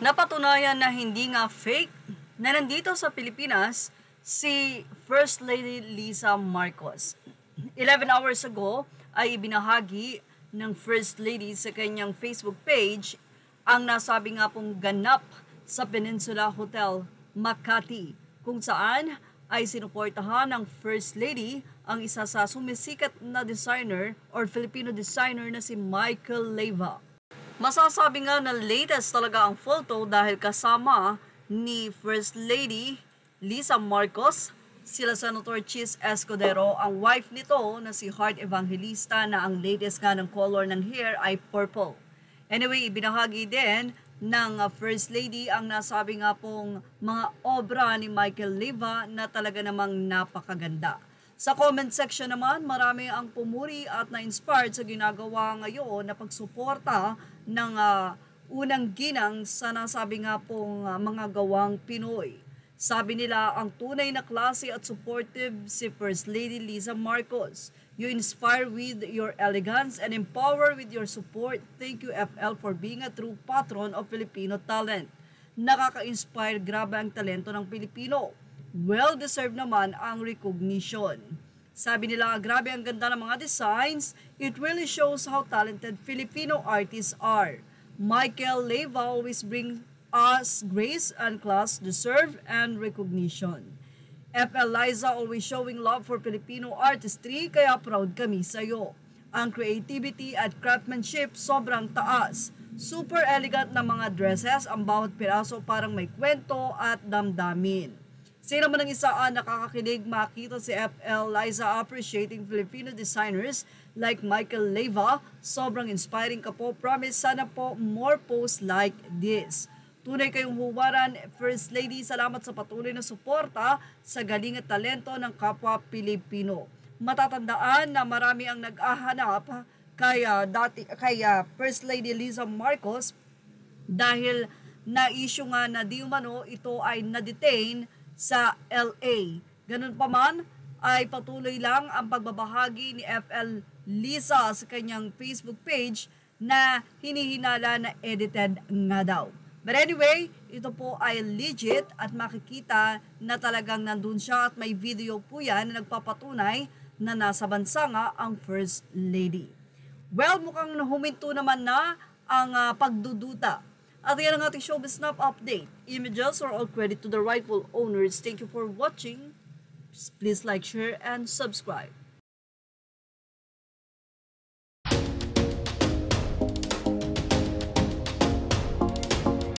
Napatunayan na hindi nga fake na nandito sa Pilipinas si First Lady Liza Marcos. 11 hours ago ay ibinahagi ng First Lady sa kanyang Facebook page ang nasabi nga pong ganap sa Peninsula Hotel, Makati, kung saan ay sinuportahan ng First Lady ang isa sa sumisikat na designer or Filipino designer na si Michael Leyva. Masasabi nga na latest talaga ang photo dahil kasama ni First Lady Liza Marcos, sila Senator Chis Escudero, ang wife nito na si Heart Evangelista na ang latest nga ng color ng hair ay purple. Anyway, ibinahagi din ng First Lady ang nasabi nga pong mga obra ni Michael Leyva na talaga namang napakaganda. Sa comment section naman, marami ang pumuri at na-inspired sa ginagawa ngayon na pagsuporta ng unang ginang sa nasabi nga pong mga gawang Pinoy. Sabi nila, ang tunay na klase at supportive si First Lady Liza Marcos. You inspire with your elegance and empower with your support. Thank you FL for being a true patron of Filipino talent. Nakaka-inspire, grabe ang talento ng Pilipino. Well-deserved naman ang recognition. Sabi nila, grabe ang ganda ng mga designs. It really shows how talented Filipino artists are. Michael Leyva always brings us grace and class deserved and recognition. FL Liza always showing love for Filipino artistry, kaya proud kami sa'yo. Ang creativity at craftsmanship sobrang taas. Super elegant na mga dresses, ang bawat piraso parang may kwento at damdamin. Sino man ang isa nakakakilig makita si FL Liza appreciating Filipino designers like Michael Leyva. Sobrang inspiring ka po. Promise, sana po more posts like this. Tunay kayong huwaran, First Lady. Salamat sa patuloy na suporta sa galing at talento ng kapwa Pilipino. Matatandaan na marami ang nag-ahanap kay First Lady Liza Marcos dahil na-issue nga na di umano ito ay na-detain sa LA. Ganun pa man, ay patuloy lang ang pagbabahagi ni FL Liza sa kanyang Facebook page na hinihinala na edited nga daw. But anyway, ito po ay legit at makikita na talagang nandun siya at may video po yan na nagpapatunay na nasa bansa nga ang First Lady. Well, mukhang huminto naman na ang pagdududa. At yan ang ating Showbiz Snap update. Images are all credit to the rightful owners. Thank you for watching. Please like, share, and subscribe.